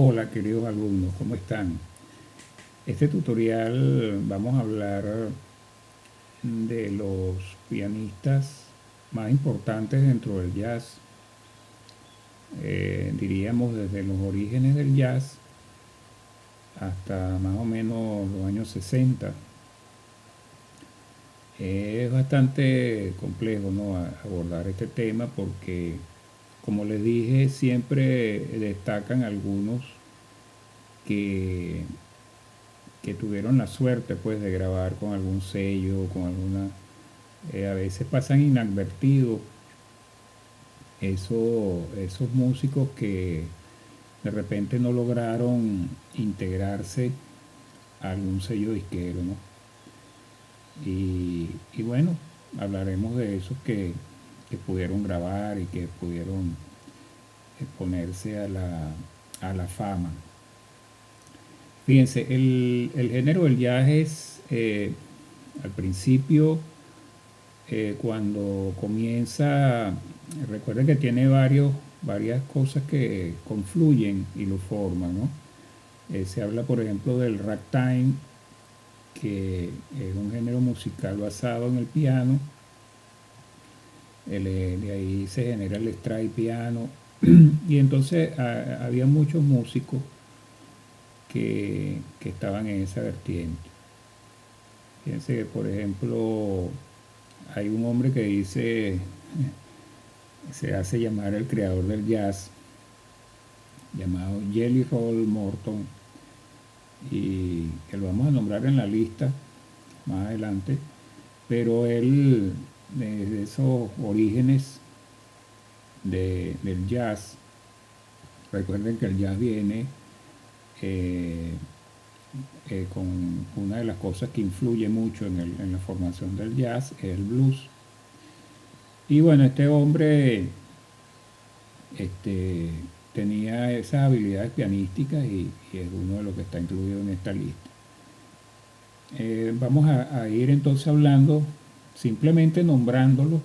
Hola queridos alumnos, ¿cómo están? Este tutorial vamos a hablar de los pianistas más importantes dentro del jazz. Diríamos desde los orígenes del jazz hasta más o menos los años 60. Es bastante complejo, ¿no?, abordar este tema porque, como les dije, siempre destacan algunos que que tuvieron la suerte pues de grabar con algún sello, con alguna, a veces pasan inadvertidos esos músicos que de repente no lograron integrarse a algún sello disquero, ¿no? Y bueno, hablaremos de esos que pudieron grabar y que pudieron exponerse a la fama. Fíjense, el género del jazz es, al principio, cuando comienza, recuerden que tiene varias cosas que confluyen y lo forman, ¿no? Se habla, por ejemplo, del ragtime, que es un género musical basado en el piano. De ahí se genera el stride piano. Y entonces había muchos músicos que estaban en esa vertiente. Fíjense que, por ejemplo, hay un hombre que dice, se hace llamar el creador del jazz, llamado Jelly Roll Morton, y que lo vamos a nombrar en la lista más adelante, pero él, desde esos orígenes del jazz, recuerden que el jazz viene eh, con una de las cosas que influye mucho en la formación del jazz, es el blues. Y bueno, este hombre este, tenía esas habilidades pianísticas y es uno de los que está incluido en esta lista. Vamos a ir entonces hablando, simplemente nombrándolo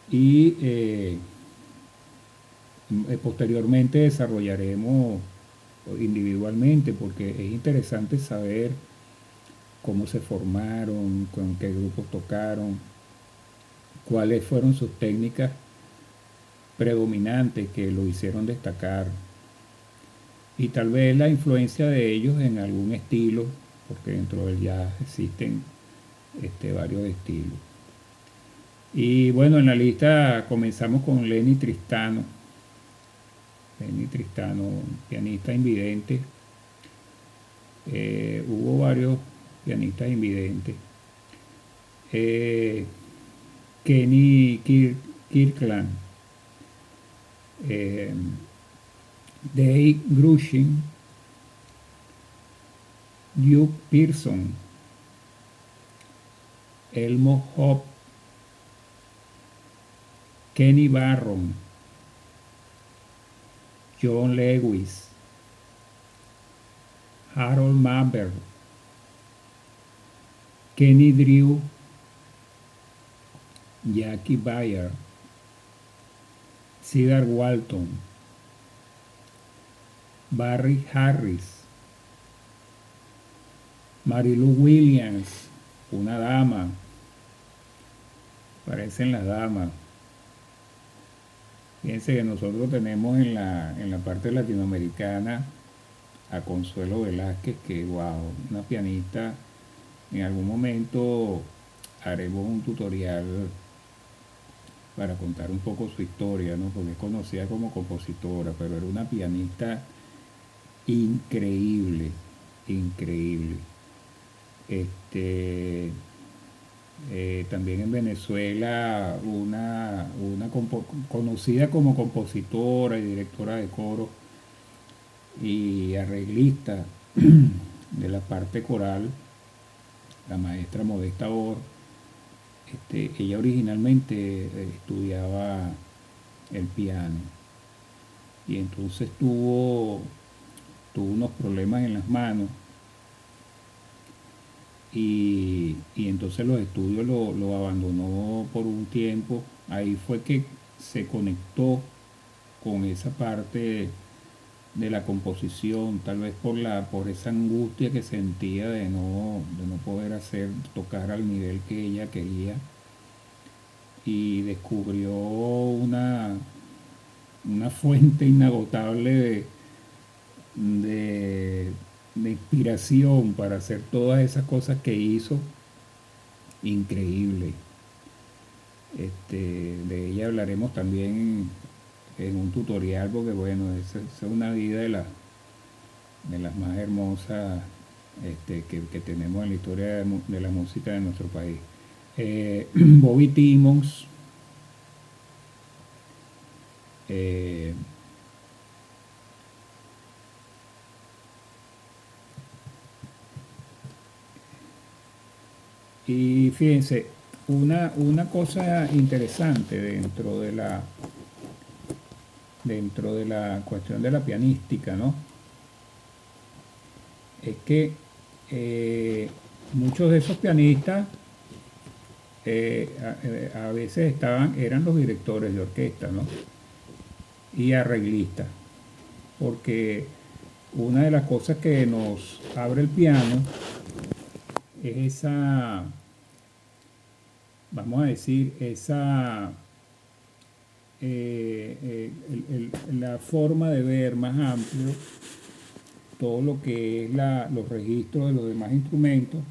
y posteriormente desarrollaremos individualmente, porque es interesante saber cómo se formaron, con qué grupos tocaron, cuáles fueron sus técnicas predominantes que lo hicieron destacar, y tal vez la influencia de ellos en algún estilo, porque dentro del jazz existen varios estilos. Y bueno, en la lista comenzamos con Lenny Tristano. Lenny Tristano, pianista invidente. Hubo varios pianistas invidentes. Eh, Kenny Kirkland, eh, Dave Grusin, Duke Pearson, Elmo Hop, Kenny Barron, John Lewis, Harold Mabber, Kenny Drew, Jackie Bayer, Cedar Walton, Barry Harris, Marilu Williams, una dama, parecen las damas. Fíjense que nosotros tenemos en la parte latinoamericana a Consuelo Velázquez, que wow, una pianista. En algún momento haremos un tutorial para contar un poco su historia, ¿no? Porque es conocida como compositora, pero era una pianista increíble, increíble. También en Venezuela, conocida como compositora y directora de coro y arreglista de la parte coral, la maestra Modesta Or. Ella originalmente estudiaba el piano y entonces tuvo unos problemas en las manos, y entonces los estudios lo abandonó por un tiempo. Ahí fue que se conectó con esa parte de la composición, tal vez por esa angustia que sentía de no poder tocar al nivel que ella quería, y descubrió una fuente inagotable de, de inspiración para hacer todas esas cosas que hizo, increíble. De ella hablaremos también en un tutorial, porque bueno, esa es una vida de las más hermosas que tenemos en la historia de la música de nuestro país. Bobby Timmons, eh, y fíjense, una cosa interesante dentro de la cuestión de la pianística, ¿no? Es que eh, muchos de esos pianistas a veces eran los directores de orquesta, ¿no? Y arreglistas, porque una de las cosas que nos abre el piano es vamos a decir, la forma de ver más amplio todo lo que es los registros de los demás instrumentos,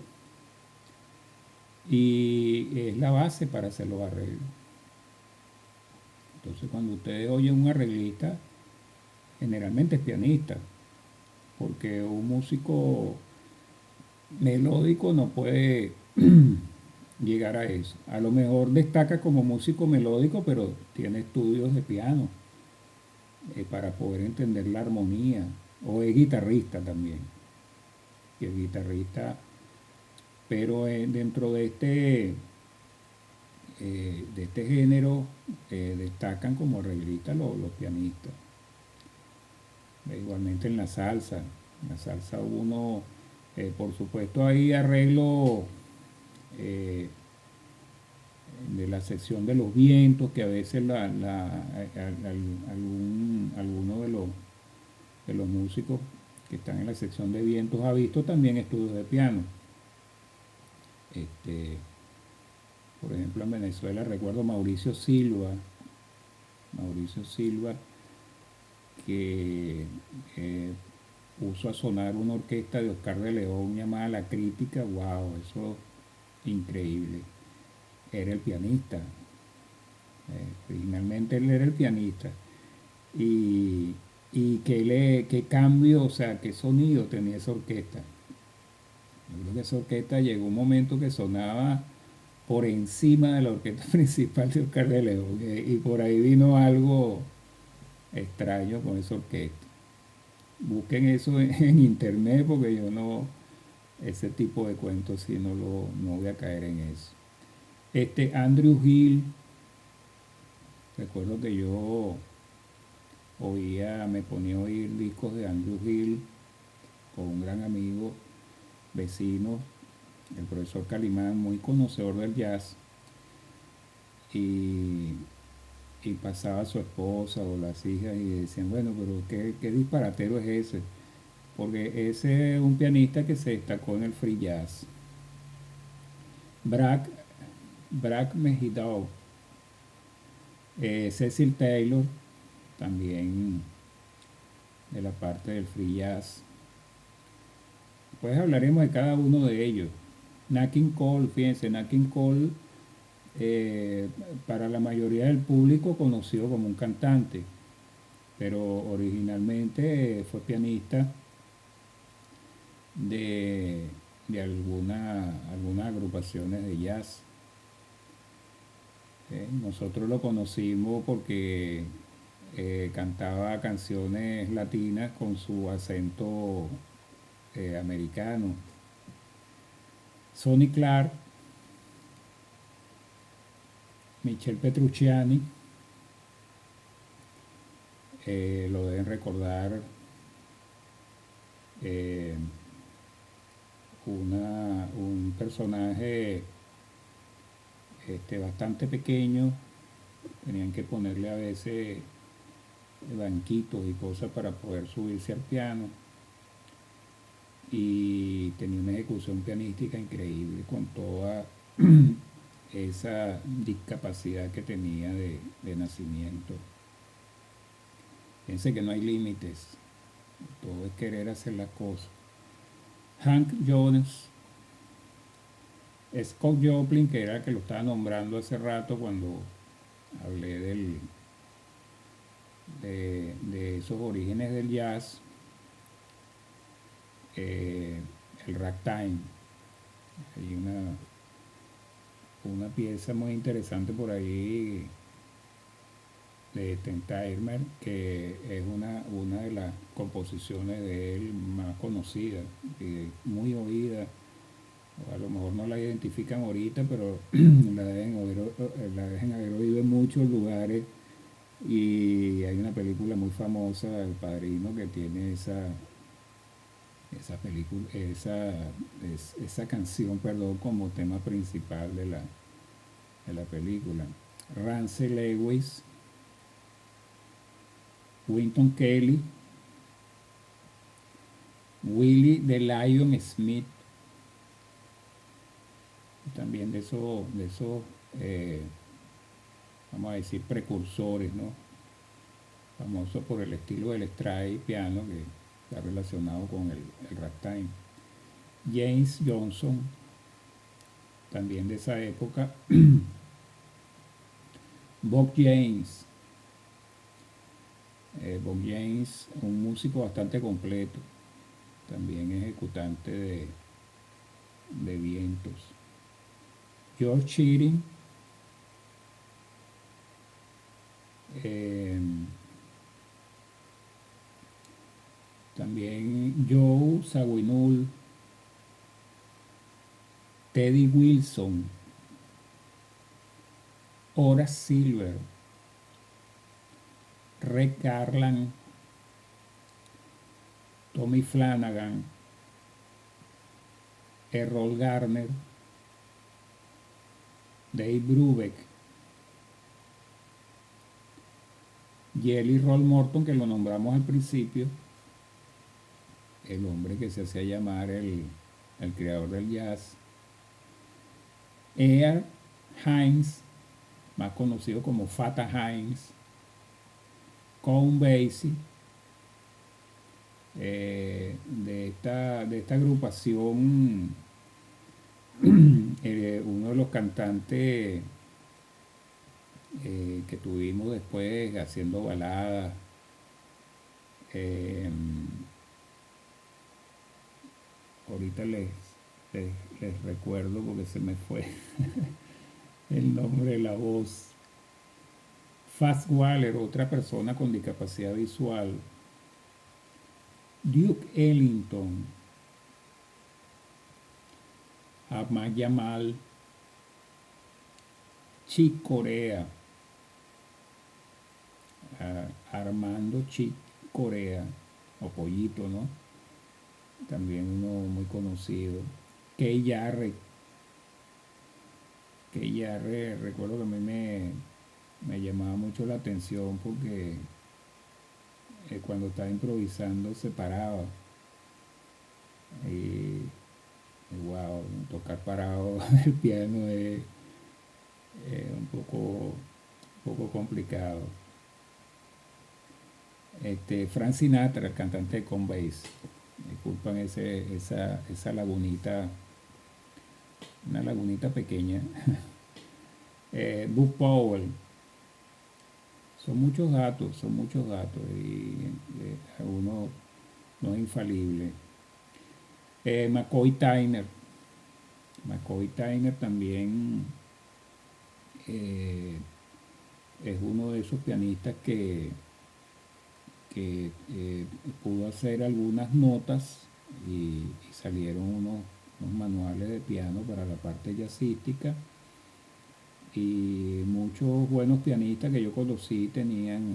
y es la base para hacer los arreglos. Entonces, cuando ustedes oyen un arreglista, generalmente es pianista, porque un músico melódico no puede llegar a eso. A lo mejor destaca como músico melódico, pero tiene estudios de piano para poder entender la armonía. O es guitarrista también. Y es guitarrista, pero dentro de este género destacan como arreglistas los pianistas. Igualmente en la salsa. En la salsa uno, por supuesto, hay arreglos eh, de la sección de los vientos, que a veces alguno de los músicos que están en la sección de vientos ha visto también estudios de piano. Este, por ejemplo, en Venezuela recuerdo Mauricio Silva, que puso a sonar una orquesta de Oscar de León llamada La Crítica. Wow, eso increíble. Era el pianista. Originalmente él era el pianista. Y, y qué cambio, o sea, qué sonido tenía esa orquesta. Yo creo que esa orquesta llegó un momento que sonaba por encima de la orquesta principal de Oscar de León. Y por ahí vino algo extraño con esa orquesta. Busquen eso en internet, porque yo no, ese tipo de cuentos sí no voy a caer en eso. Andrew Hill, recuerdo que yo me ponía a oír discos de Andrew Hill con un gran amigo, vecino, el profesor Calimán, muy conocedor del jazz, y, y pasaba a su esposa o las hijas y decían, bueno, pero qué disparatero es ese, porque ese es un pianista que se destacó en el free jazz. Brad Mehldau, Cecil Taylor, también de la parte del free jazz. Pues hablaremos de cada uno de ellos. Nat King Cole, fíjense, Nat King Cole, eh, para la mayoría del público conocido como un cantante, pero originalmente fue pianista de, de algunas agrupaciones de jazz. Nosotros lo conocimos porque cantaba canciones latinas con su acento americano. Sonny Clark, Michel Petrucciani, lo deben recordar, eh, un personaje bastante pequeño. Tenían que ponerle a veces banquitos y cosas para poder subirse al piano. Y tenía una ejecución pianística increíble con toda esa discapacidad que tenía de nacimiento. Piense que no hay límites, todo es querer hacer las cosas. Hank Jones, Scott Joplin, que era el que lo estaba nombrando hace rato cuando hablé de esos orígenes del jazz, eh, el ragtime. Hay una pieza muy interesante por ahí de Tentaimer, que es una de las composiciones de él más conocidas y muy oída. A lo mejor no la identifican ahorita, pero la deben haber oído en muchos lugares. Y hay una película muy famosa, El Padrino, que tiene esa película, esa canción, perdón, como tema principal de la película. Rance Lewis, Wynton Kelly, Willie the Lion Smith, también de esos eh, vamos a decir, precursores, ¿no? Famoso por el estilo del stride piano que está relacionado con el ragtime. James Johnson, también de esa época. Bob James, Bob James, un músico bastante completo, también ejecutante de vientos. George Shearing, eh, también Joe Zawinul, Teddy Wilson, Horace Silver, Red Garland, Tommy Flanagan, Errol Garner, Dave Brubeck, Jelly Roll Morton, que lo nombramos al principio, el hombre que se hacía llamar el creador del jazz. Earl Hines, más conocido como Fata Hines, Count Basie, de esta agrupación, uno de los cantantes que tuvimos después haciendo baladas. eh, Ahorita les recuerdo porque se me fue el nombre de la voz. Fats Waller, otra persona con discapacidad visual. Duke Ellington, Ahmad Jamal, Chick Corea, Armando Chick Corea, o Pollito, ¿no? También uno muy conocido. Kay Jarrett. Kay Jarrett, recuerdo que a mí me llamaba mucho la atención porque cuando estaba improvisando se paraba. Y wow, tocar parado el piano es un poco complicado. Frank Sinatra, el cantante de Conbase. Disculpan esa lagunita, una lagunita pequeña. Bud Powell. Son muchos datos y uno no es infalible. McCoy Tyner. McCoy Tyner también eh, es uno de esos pianistas que pudo hacer algunas notas y salieron unos manuales de piano para la parte jazzística. Y muchos buenos pianistas que yo conocí habían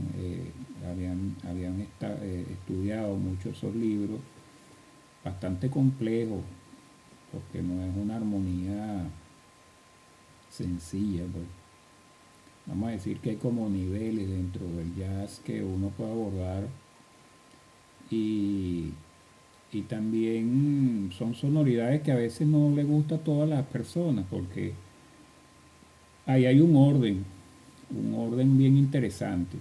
estudiado muchos esos libros, bastante complejos, porque no es una armonía sencilla, pues. Vamos a decir que hay como niveles dentro del jazz que uno puede abordar y, y también son sonoridades que a veces no le gusta a todas las personas porque ahí hay un orden bien interesante,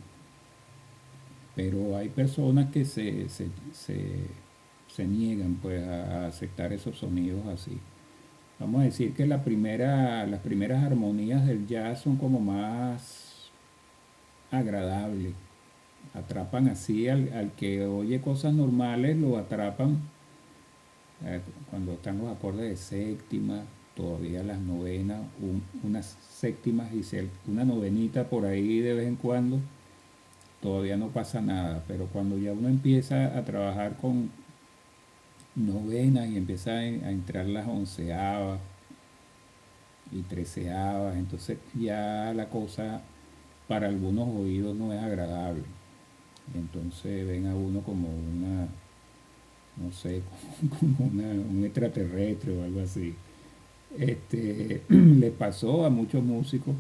pero hay personas que se niegan pues a aceptar esos sonidos así. Vamos a decir que las primeras armonías del jazz son como más agradables, atrapan así al que oye cosas normales, lo atrapan eh, cuando están los acordes de séptima, todavía las novenas, unas séptimas y una novenita por ahí de vez en cuando, todavía no pasa nada, pero cuando ya uno empieza a trabajar con novenas y empieza a entrar las onceavas y treceavas, entonces ya la cosa para algunos oídos no es agradable. Entonces ven a uno como no sé, como un extraterrestre o algo así. Le pasó a muchos músicos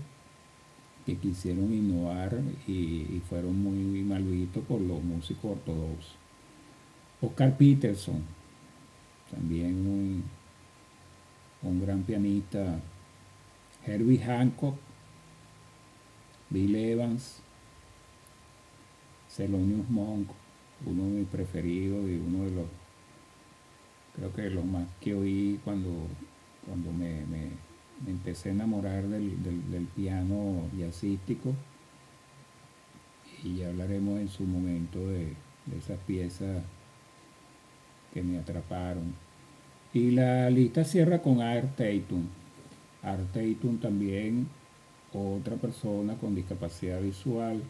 que quisieron innovar y fueron muy mal vistos por los músicos ortodoxos. Oscar Peterson, también un gran pianista. Herbie Hancock, Bill Evans, Thelonious Monk, uno de mis preferidos y uno de los, creo que los más que oí cuando me empecé a enamorar del piano jazzístico, y ya hablaremos en su momento de esas piezas que me atraparon. Y la lista cierra con Art Tatum. Art Tatum también, otra persona con discapacidad visual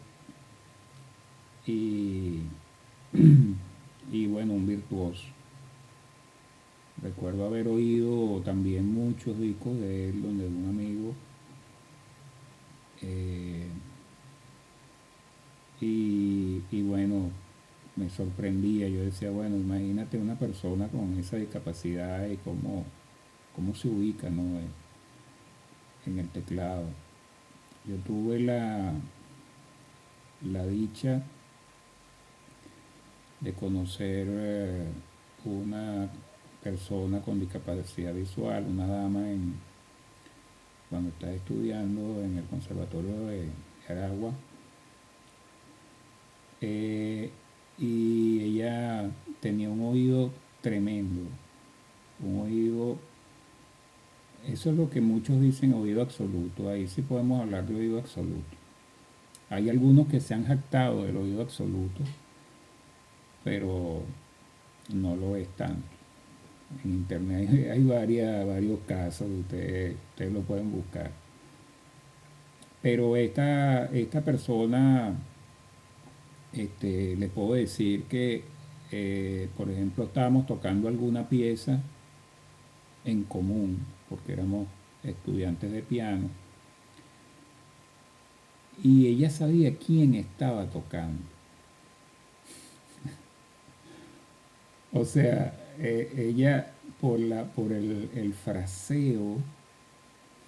y, y bueno, un virtuoso. Recuerdo haber oído también muchos discos de él, donde un amigo, eh, y bueno, me sorprendía. Yo decía, bueno, imagínate una persona con esa discapacidad y cómo se ubica, ¿no? En el teclado. Yo tuve la dicha de conocer una persona con discapacidad visual, una dama cuando estaba estudiando en el Conservatorio de Aragua, eh, y ella tenía un oído tremendo, un oído, eso es lo que muchos dicen oído absoluto, ahí sí podemos hablar de oído absoluto. Hay algunos que se han jactado del oído absoluto, pero no lo es tanto. En internet hay varios casos, ustedes lo pueden buscar. Pero esta persona, le puedo decir que, por ejemplo, estábamos tocando alguna pieza en común, porque éramos estudiantes de piano, y ella sabía quién estaba tocando. O sea, ella por el fraseo,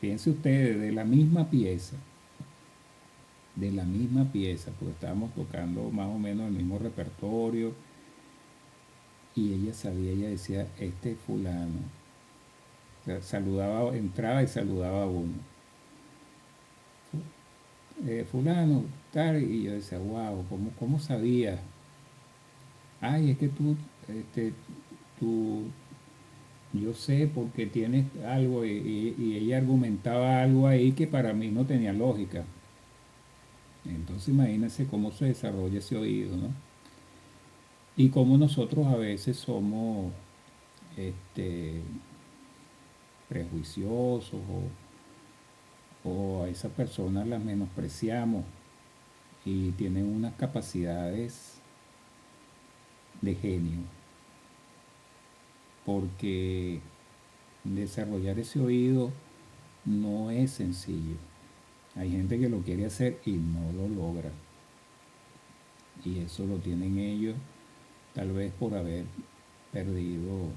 fíjense ustedes, de la misma pieza, porque estábamos tocando más o menos el mismo repertorio, y ella sabía, ella decía, este es fulano. O sea, saludaba, entraba y saludaba a uno. Fulano, tal, y yo decía, wow, ¿cómo sabía? Ay, es que este, tú, yo sé porque tienes algo, y ella argumentaba algo ahí que para mí no tenía lógica. Entonces imagínense cómo se desarrolla ese oído, ¿no? Y cómo nosotros a veces somos este, prejuiciosos o a esas personas las menospreciamos y tienen unas capacidades de genio, porque desarrollar ese oído no es sencillo. Hay gente que lo quiere hacer y no lo logra. Y eso lo tienen ellos tal vez por haber perdido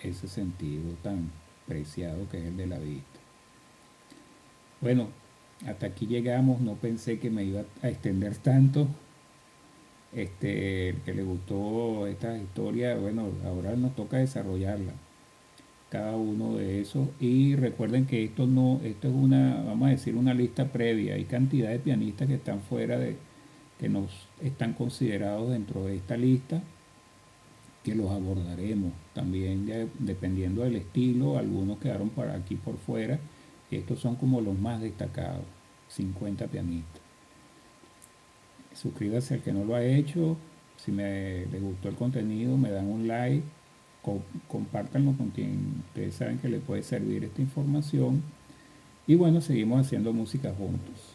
ese sentido tan preciado que es el de la vista. Bueno, hasta aquí llegamos, no pensé que me iba a extender tanto. El que le gustó esta historia, bueno, ahora nos toca desarrollarla, cada uno de esos. Y recuerden que esto no, esto es una, vamos a decir, una lista previa. Hay cantidad de pianistas que están fuera de, que nos están considerados dentro de esta lista, que los abordaremos también dependiendo del estilo. Algunos quedaron por aquí por fuera. Estos son como los más destacados, 50 pianistas. Suscríbase al que no lo ha hecho. Si les gustó el contenido, me dan un like, compártanlo con quien ustedes saben que le puede servir esta información. Y bueno, seguimos haciendo música juntos.